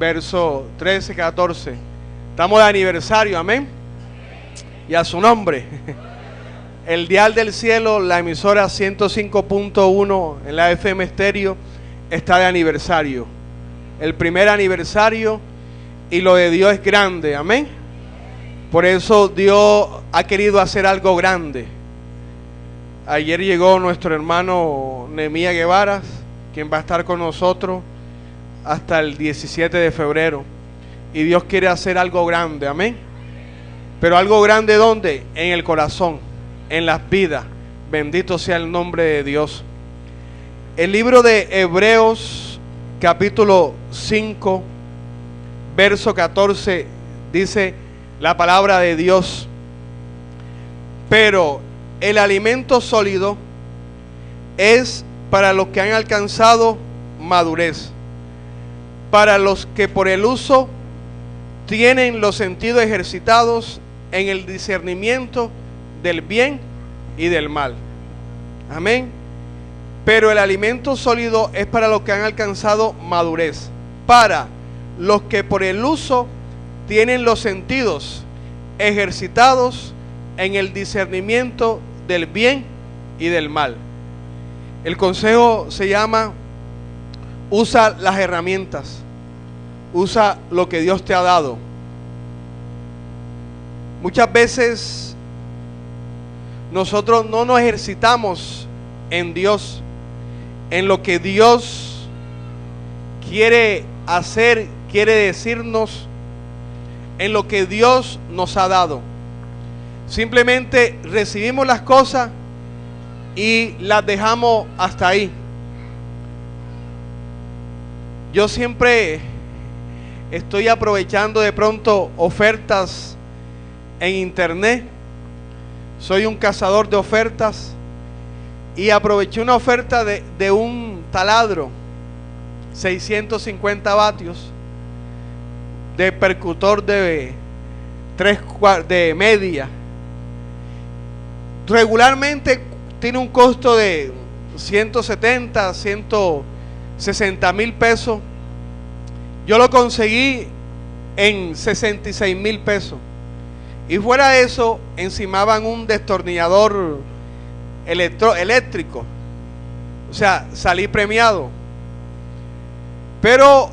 verso 13, 14. Estamos de aniversario, amén. Y a su nombre. El dial del cielo, la emisora 105.1 en la FM estéreo, está de aniversario. El primer aniversario, y lo de Dios es grande, amén. Por eso Dios ha querido hacer algo grande. Ayer llegó nuestro hermano Nehemías Guevara, quien va a estar con nosotros hasta el 17 de febrero. Y Dios quiere hacer algo grande, amén. Pero algo grande, ¿dónde? En el corazón, en las vidas. Bendito sea el nombre de Dios. El libro de Hebreos, capítulo 5, verso 14, dice la palabra de Dios: pero el alimento sólido es para los que han alcanzado madurez, para los que por el uso tienen los sentidos ejercitados en el discernimiento del bien y del mal. Amén. Pero el alimento sólido es para los que han alcanzado madurez, para los que por el uso tienen los sentidos ejercitados en el discernimiento del bien y del mal. El consejo se llama: usa las herramientas, usa lo que Dios te ha dado. Muchas veces nosotros no nos ejercitamos en Dios, en lo que Dios quiere hacer, quiere decirnos, en lo que Dios nos ha dado. Simplemente recibimos las cosas y las dejamos hasta ahí. Yo siempre estoy aprovechando de pronto ofertas en internet. Soy un cazador de ofertas y aproveché una oferta de un taladro 650 vatios de percutor de media. Regularmente tiene un costo de 170, 160 mil pesos. Yo lo conseguí en 66 mil pesos. Y fuera de eso, encimaban un destornillador eléctrico. O sea, salí premiado. Pero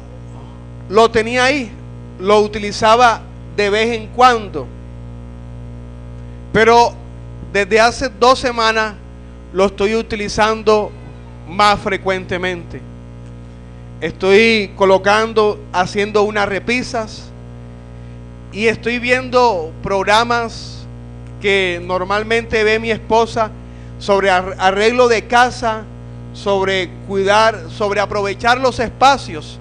lo tenía ahí, lo utilizaba de vez en cuando. Pero desde hace 2 semanas lo estoy utilizando más frecuentemente. Estoy haciendo unas repisas y estoy viendo programas que normalmente ve mi esposa sobre arreglo de casa, sobre cuidar, sobre aprovechar los espacios.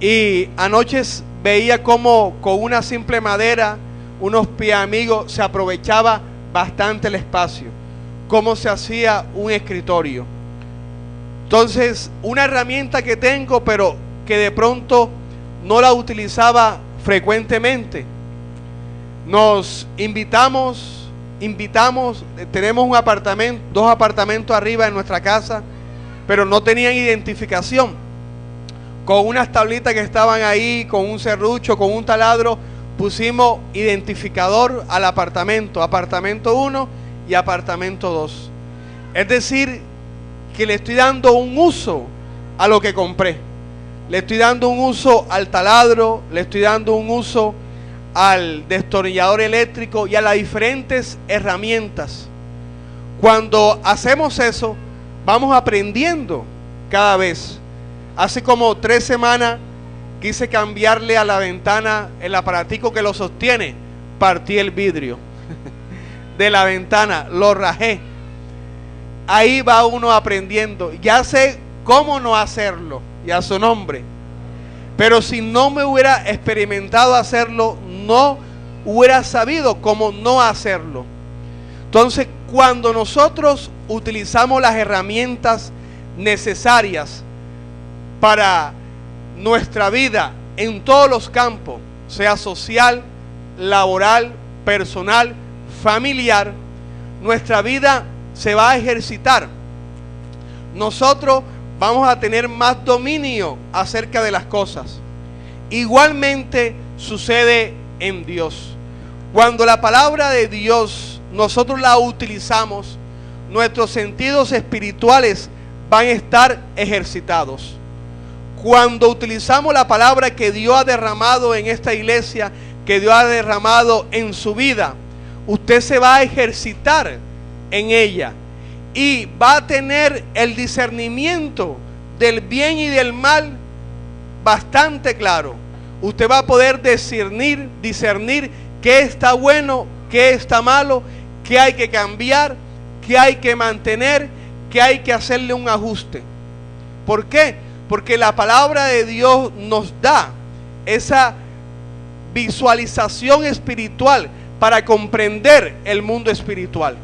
Y anoche veía cómo con una simple madera, unos pies amigos, se aprovechaba bastante el espacio, cómo se hacía un escritorio. Entonces, una herramienta que tengo, pero que de pronto no la utilizaba frecuentemente. Nos invitamos, tenemos un apartamento, 2 apartamentos arriba en nuestra casa, pero no tenían identificación. Con unas tablitas que estaban ahí, con un serrucho, con un taladro, pusimos identificador al apartamento 1 y apartamento 2. Es decir, que le estoy dando un uso a lo que compré. Le estoy dando un uso al taladro, le estoy dando un uso al destornillador eléctrico y a las diferentes herramientas. Cuando hacemos eso, vamos aprendiendo cada vez. Hace como 3 semanas quise cambiarle a la ventana el aparatico que lo sostiene. Partí el vidrio de la ventana, lo rajé. Ahí va uno aprendiendo. Ya sé cómo no hacerlo, y a su nombre. Pero si no me hubiera experimentado hacerlo, no hubiera sabido cómo no hacerlo. Entonces, cuando nosotros utilizamos las herramientas necesarias para nuestra vida en todos los campos, sea social, laboral, personal, familiar, nuestra vida se va a ejercitar. Nosotros vamos a tener más dominio acerca de las cosas. igualmente sucede en Dios. Cuando la palabra de Dios nosotros la utilizamos, nuestros sentidos espirituales van a estar ejercitados. Cuando utilizamos la palabra que Dios ha derramado en esta iglesia, que Dios ha derramado en su vida, usted se va a ejercitar en ella y va a tener el discernimiento del bien y del mal bastante claro. Usted va a poder discernir qué está bueno, qué está malo, qué hay que cambiar, qué hay que mantener, qué hay que hacerle un ajuste. ¿Por qué? Porque la palabra de Dios nos da esa visualización espiritual para comprender el mundo espiritual.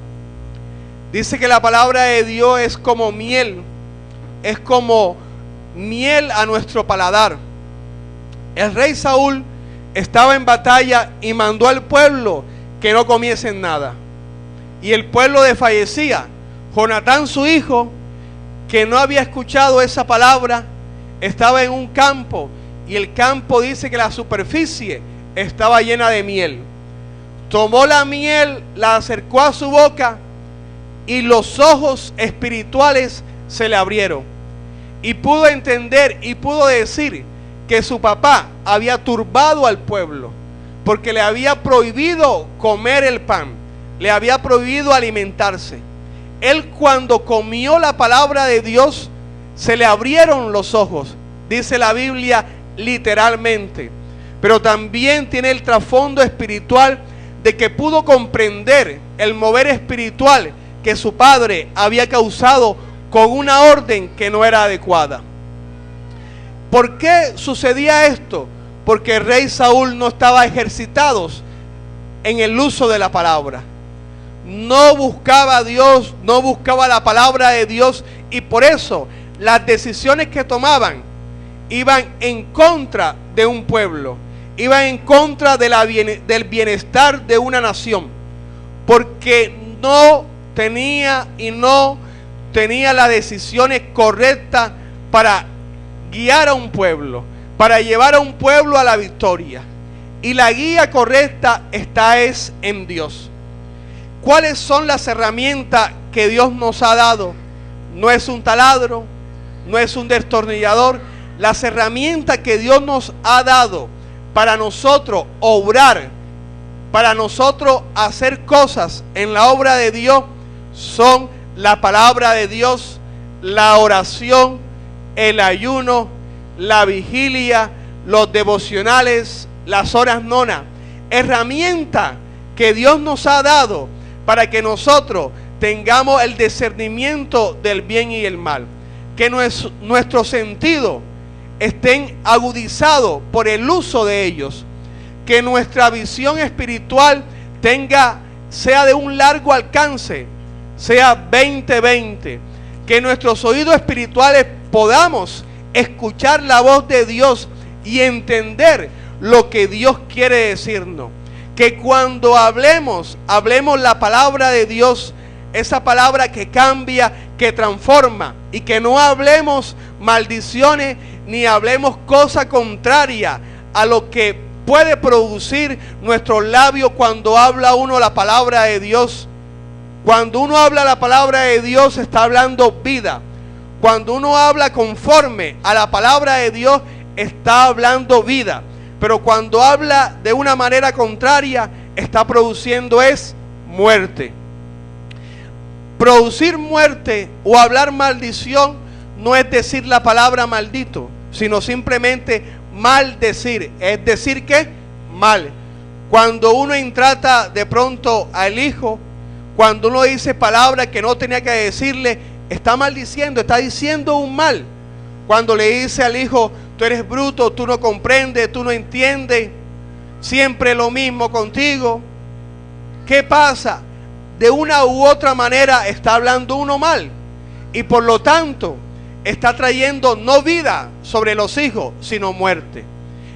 Dice que la palabra de Dios es como miel a nuestro paladar. El rey Saúl estaba en batalla y mandó al pueblo que no comiesen nada. Y el pueblo desfallecía. Jonatán, su hijo, que no había escuchado esa palabra, estaba en un campo, y el campo dice que la superficie estaba llena de miel. Tomó la miel, la acercó a su boca, y los ojos espirituales se le abrieron, y pudo entender y pudo decir que su papá había turbado al pueblo, porque le había prohibido comer el pan, le había prohibido alimentarse. Él, cuando comió la palabra de Dios, se le abrieron los ojos, dice la Biblia literalmente. Pero también tiene el trasfondo espiritual de que pudo comprender el mover espiritual que su padre había causado con una orden que no era adecuada. ¿Por qué sucedía esto? Porque el rey Saúl no estaba ejercitado en el uso de la palabra. No buscaba a Dios, no buscaba la palabra de Dios, y por eso las decisiones que tomaban iban en contra de un pueblo, iban en contra de del bienestar de una nación, porque no tenía las decisiones correctas para guiar a un pueblo, para llevar a un pueblo a la victoria. Y la guía correcta está en Dios. ¿Cuáles son las herramientas que Dios nos ha dado? No es un taladro, no es un destornillador. Las herramientas que Dios nos ha dado para nosotros obrar, para nosotros hacer cosas en la obra de Dios, son la palabra de Dios, la oración, el ayuno, la vigilia, los devocionales, las horas nonas. Herramientas que Dios nos ha dado para que nosotros tengamos el discernimiento del bien y el mal. Que nuestros sentidos estén agudizados por el uso de ellos. Que nuestra visión espiritual sea de un largo alcance, sea 20/20. Que nuestros oídos espirituales podamos escuchar la voz de Dios y entender lo que Dios quiere decirnos. Que cuando hablemos la palabra de Dios, esa palabra que cambia, que transforma, y que no hablemos maldiciones ni hablemos cosas contrarias a lo que puede producir nuestros labios cuando habla uno la palabra de Dios. Cuando uno habla la palabra de Dios, está hablando vida. Cuando uno habla conforme a la palabra de Dios, está hablando vida. Pero cuando habla de una manera contraria, está produciendo muerte. Producir muerte o hablar maldición no es decir la palabra maldito, sino simplemente maldecir. Es decir que mal. Cuando uno intrata de pronto al hijo, cuando uno dice palabras que no tenía que decirle, está maldiciendo, está diciendo un mal. Cuando le dice al hijo, tú eres bruto, tú no comprendes, tú no entiendes, siempre lo mismo contigo. ¿Qué pasa? De una u otra manera está hablando uno mal, y por lo tanto está trayendo no vida sobre los hijos, sino muerte.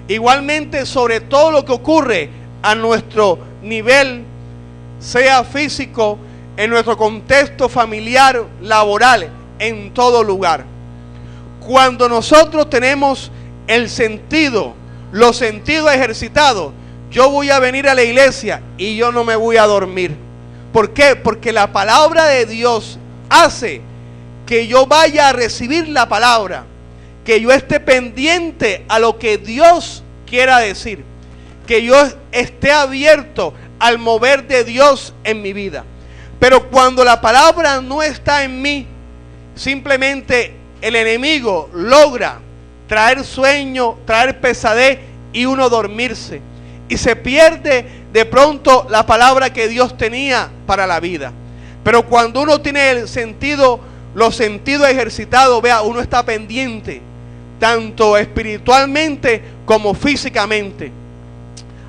Igualmente sobre todo lo que ocurre a nuestro nivel, sea físico, en nuestro contexto familiar, laboral, en todo lugar. Cuando nosotros tenemos el sentido los sentidos ejercitados, yo voy a venir a la iglesia y yo no me voy a dormir. ¿Por qué? Porque la palabra de Dios hace que yo vaya a recibir la palabra, que yo esté pendiente a lo que Dios quiera decir, que yo esté abierto al mover de Dios en mi vida. Pero cuando la palabra no está en mí, simplemente el enemigo logra traer sueño, traer pesadez y uno dormirse. Y se pierde de pronto la palabra que Dios tenía para la vida. Pero cuando uno tiene el sentido, los sentidos ejercitados, vea, uno está pendiente, tanto espiritualmente como físicamente.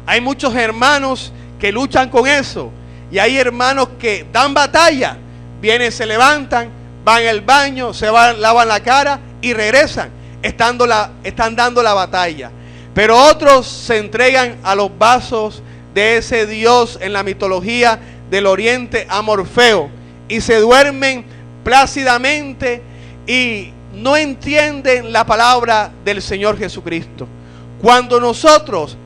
Hay muchos hermanos que luchan con eso. Y hay hermanos que dan batalla. Vienen, se levantan, van al baño, se van, lavan la cara y regresan. Están dando la batalla. Pero otros se entregan a los vasos de ese Dios en la mitología del oriente, a Morfeo, y se duermen plácidamente y no entienden la palabra del Señor Jesucristo. Cuando nosotros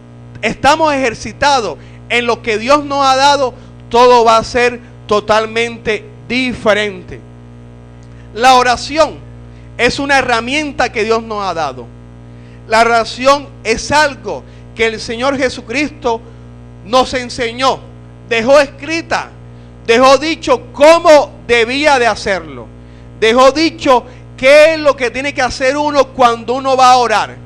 estamos ejercitados en lo que Dios nos ha dado, todo va a ser totalmente diferente. La oración es una herramienta que Dios nos ha dado. La oración es algo que el Señor Jesucristo nos enseñó, dejó escrita, dejó dicho cómo debía de hacerlo, dejó dicho qué es lo que tiene que hacer uno cuando uno va a orar,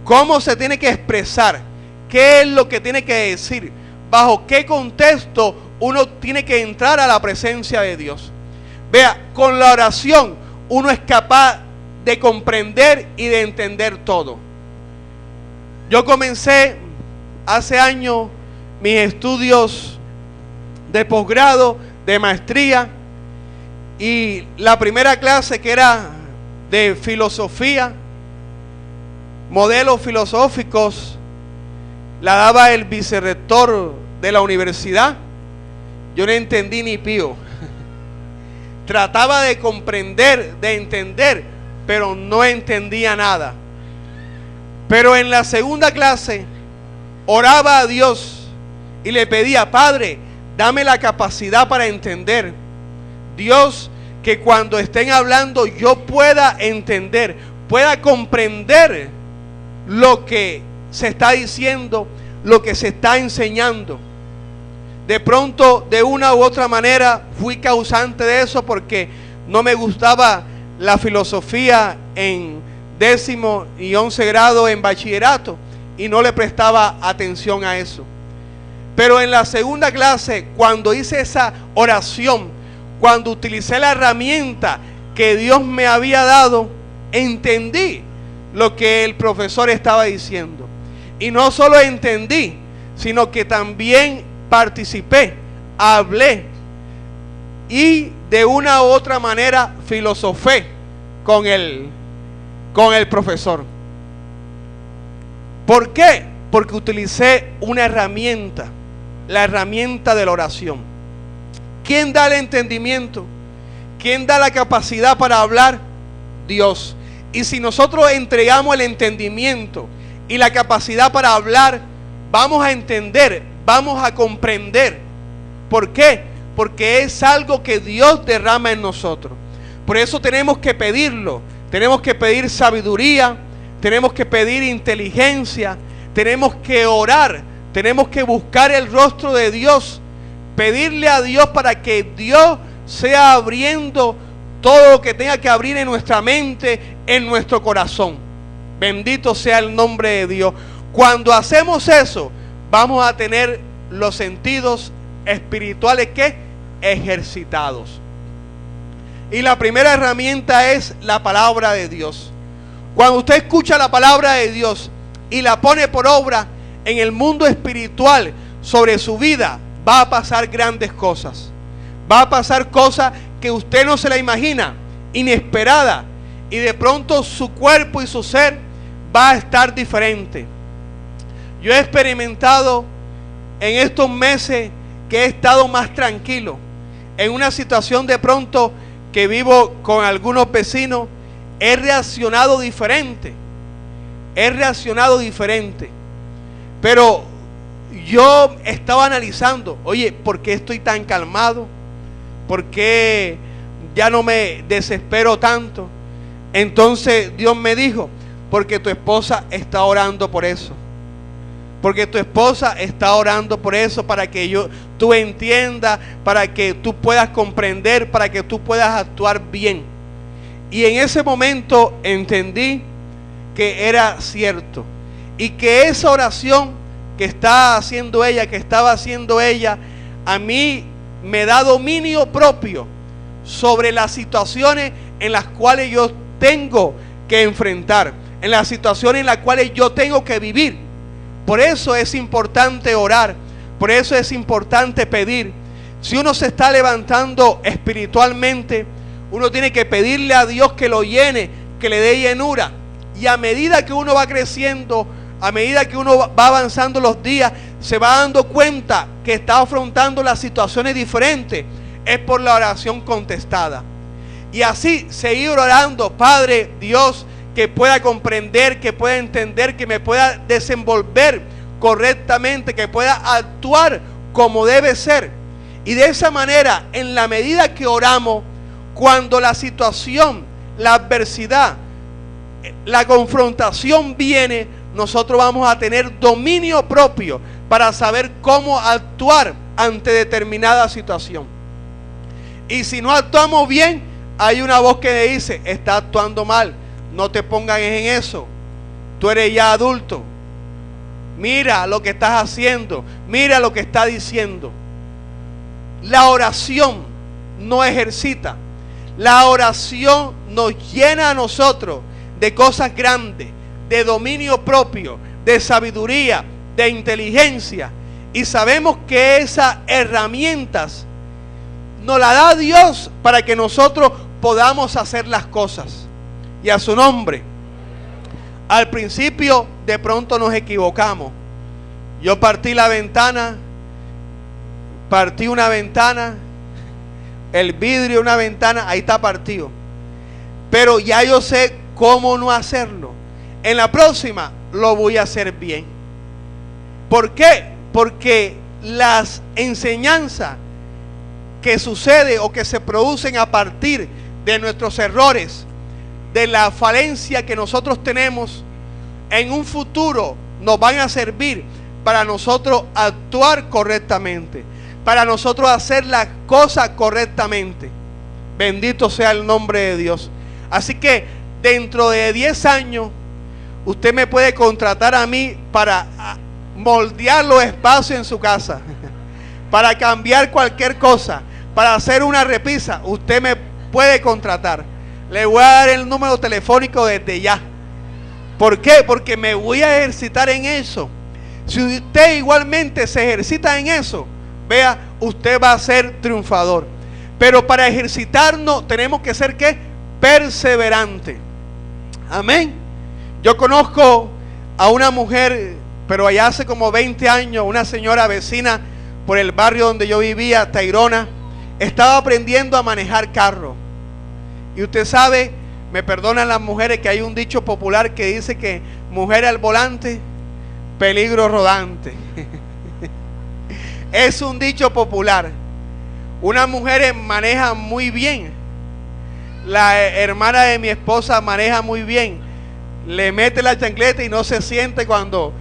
cómo se tiene que expresar, qué es lo que tiene que decir, bajo qué contexto uno tiene que entrar a la presencia de Dios. Vea, con la oración uno es capaz de comprender y de entender todo. Yo comencé hace años mis estudios de posgrado, de maestría, y la primera clase, que era de filosofía, modelos filosóficos, la daba el vicerrector de la universidad. Yo no entendí ni pío. Trataba de comprender, de entender, pero no entendía nada. Pero en la segunda clase oraba a Dios y le pedía: Padre, dame la capacidad para entender. Dios, que cuando estén hablando yo pueda entender, pueda comprender lo que se está diciendo, lo que se está enseñando. De pronto, de una u otra manera, fui causante de eso, porque no me gustaba la filosofía en 10º y 11 grado en bachillerato, y no le prestaba atención a eso. Pero en la segunda clase, cuando hice esa oración, cuando utilicé la herramienta que Dios me había dado, entendí lo que el profesor estaba diciendo. Y no solo entendí, sino que también participé, hablé y de una u otra manera filosofé con el profesor. ¿Por qué? Porque utilicé una herramienta, la herramienta de la oración. ¿Quién da el entendimiento? ¿Quién da la capacidad para hablar? Dios. Y si nosotros entregamos el entendimiento y la capacidad para hablar, vamos a entender, vamos a comprender. ¿Por qué? Porque es algo que Dios derrama en nosotros. Por eso tenemos que pedirlo. Tenemos que pedir sabiduría, tenemos que pedir inteligencia, tenemos que orar, tenemos que buscar el rostro de Dios, pedirle a Dios para que Dios sea abriendo todo lo que tenga que abrir en nuestra mente, en nuestro corazón. Bendito sea el nombre de Dios. Cuando hacemos eso, vamos a tener los sentidos espirituales que ejercitados. Y la primera herramienta es la palabra de Dios. Cuando usted escucha la palabra de Dios y la pone por obra en el mundo espiritual sobre su vida, va a pasar grandes cosas. Va a pasar cosas que usted no se la imagina, inesperada, y de pronto su cuerpo y su ser va a estar diferente. Yo he experimentado en estos meses que he estado más tranquilo, en una situación de pronto que vivo con algunos vecinos. He reaccionado diferente. Pero yo estaba analizando, oye, ¿por qué estoy tan calmado? ¿Por qué ya no me desespero tanto? Entonces Dios me dijo, porque tu esposa está orando por eso. Porque tu esposa está orando por eso, para que tú entiendas, para que tú puedas comprender, para que tú puedas actuar bien. Y en ese momento entendí que era cierto. Y que esa oración que estaba haciendo ella, a mí me da dominio propio sobre las situaciones en las cuales yo tengo que enfrentar, en las situaciones en las cuales yo tengo que vivir. Por eso es importante orar, por eso es importante pedir. Si uno se está levantando espiritualmente, uno tiene que pedirle a Dios que lo llene, que le dé llenura. Y a medida que uno va creciendo, a medida que uno va avanzando los días, se va dando cuenta que está afrontando las situaciones diferentes. Es por la oración contestada. Y así seguir orando, Padre Dios, que pueda comprender, que pueda entender, que me pueda desenvolver correctamente, que pueda actuar como debe ser. Y de esa manera, en la medida que oramos, cuando la situación, la adversidad, la confrontación viene, nosotros vamos a tener dominio propio para saber cómo actuar ante determinada situación. Y si no actuamos bien, hay una voz que le dice, está actuando mal, no te pongas en eso, tú eres ya adulto, mira lo que estás haciendo, mira lo que está diciendo. La oración no ejercita, la oración nos llena a nosotros de cosas grandes, de dominio propio, de sabiduría, de inteligencia. Y sabemos que esas herramientas nos las da Dios para que nosotros podamos hacer las cosas. Y a su nombre. Al principio de pronto nos equivocamos. Yo partí una ventana, el vidrio de una ventana, ahí está partido. Pero ya yo sé cómo no hacerlo. En la próxima lo voy a hacer bien. ¿Por qué? Porque las enseñanzas que suceden o que se producen a partir de nuestros errores, de la falencia que nosotros tenemos, en un futuro nos van a servir para nosotros actuar correctamente, para nosotros hacer las cosas correctamente. Bendito sea el nombre de Dios. Así que dentro de 10 años usted me puede contratar a mí para moldear los espacios en su casa, para cambiar cualquier cosa, para hacer una repisa. Usted me puede contratar. Le voy a dar el número telefónico desde ya. ¿Por qué? Porque me voy a ejercitar en eso. Si usted igualmente se ejercita en eso, vea, usted va a ser triunfador. Pero para ejercitarnos tenemos que ser ¿qué? Perseverante. Amén. Yo conozco a una mujer, pero allá hace como 20 años, una señora vecina por el barrio donde yo vivía, Tayrona, estaba aprendiendo a manejar carro. Y usted sabe, me perdonan las mujeres, que hay un dicho popular que dice que mujer al volante, peligro rodante. Es un dicho popular. Unas mujeres manejan muy bien. La hermana de mi esposa maneja muy bien. Le mete la chancleta y no se siente cuando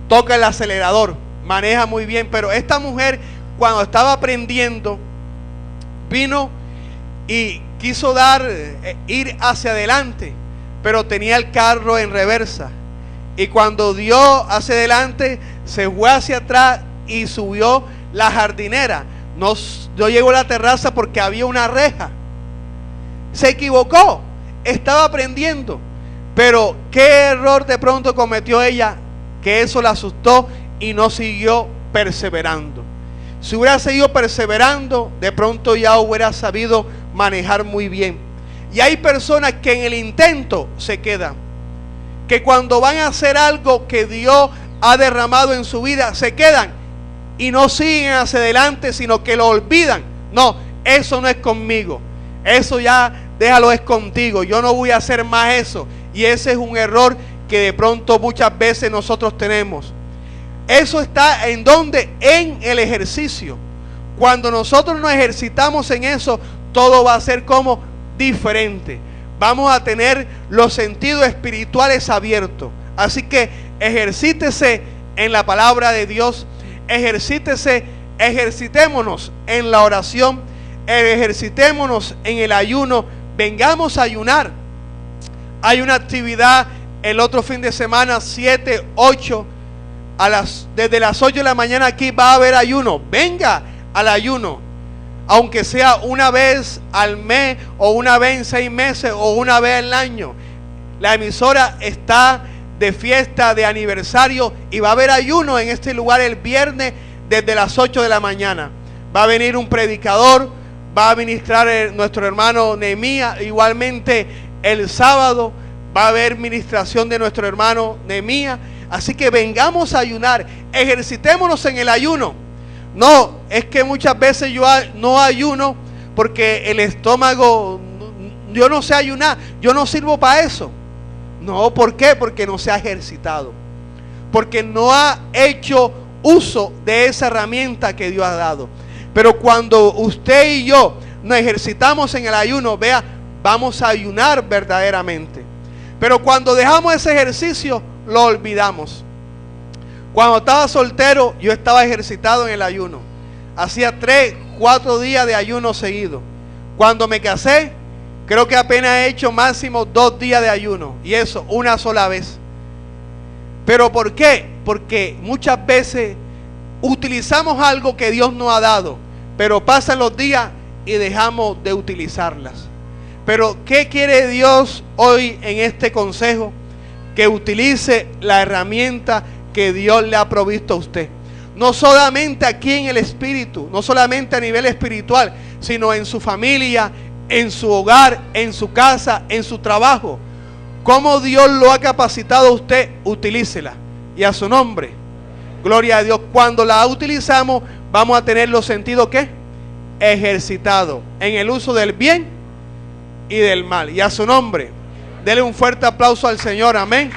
toca el acelerador. Maneja muy bien. Pero esta mujer, cuando estaba aprendiendo, vino y quiso ir hacia adelante, pero tenía el carro en reversa. Y cuando dio hacia adelante, se fue hacia atrás y subió la jardinera. No llegó a la terraza porque había una reja. Se equivocó, estaba aprendiendo. Pero qué error de pronto cometió ella, que eso la asustó y no siguió perseverando. Si hubiera seguido perseverando, de pronto ya hubiera sabido manejar muy bien. Y hay personas que en el intento se quedan, que cuando van a hacer algo que Dios ha derramado en su vida, se quedan y no siguen hacia adelante, sino que lo olvidan. No, eso no es conmigo, eso ya déjalo, es contigo, yo no voy a hacer más eso. Y ese es un error que de pronto muchas veces nosotros tenemos. Eso está en donde, en el ejercicio. Cuando nosotros nos ejercitamos en eso, todo va a ser como diferente. Vamos a tener los sentidos espirituales abiertos. Así que ejercítese en la palabra de Dios. Ejercitémonos en la oración. Ejercitémonos en el ayuno. Vengamos a ayunar. Hay una actividad el otro fin de semana, 7, 8. Desde las 8 de la mañana aquí va a haber ayuno. Venga al ayuno. Aunque sea una vez al mes, o una vez en 6 meses, o una vez al año. La emisora está de fiesta, de aniversario, y va a haber ayuno en este lugar el viernes desde las 8 de la mañana. Va a venir un predicador, va a ministrar nuestro hermano Nehemías. Igualmente el sábado va a haber ministración de nuestro hermano Nehemías. Así que vengamos a ayunar, ejercitémonos en el ayuno. No, es que muchas veces yo no ayuno porque el estómago, yo no sé ayunar, yo no sirvo para eso. No, ¿por qué? Porque no se ha ejercitado, porque no ha hecho uso de esa herramienta que Dios ha dado. Pero cuando usted y yo nos ejercitamos en el ayuno, vea, vamos a ayunar verdaderamente. Pero cuando dejamos ese ejercicio, lo olvidamos. Cuando estaba soltero, yo estaba ejercitado en el ayuno. Hacía 3, 4 días de ayuno seguido. Cuando me casé, creo que apenas he hecho máximo 2 días de ayuno. Y eso, una sola vez. ¿Pero por qué? Porque muchas veces utilizamos algo que Dios nos ha dado, pero pasan los días y dejamos de utilizarlas. Pero ¿qué quiere Dios hoy en este consejo? Que utilice la herramienta que Dios le ha provisto a usted. No solamente aquí en el espíritu, no solamente a nivel espiritual, sino en su familia, en su hogar, en su casa, en su trabajo. Como Dios lo ha capacitado a usted, utilícela. Y a su nombre, gloria a Dios. Cuando la utilizamos, vamos a tener los sentidos ¿qué? Ejercitados en el uso del bien y del mal. Y a su nombre, dele un fuerte aplauso al Señor. Amén.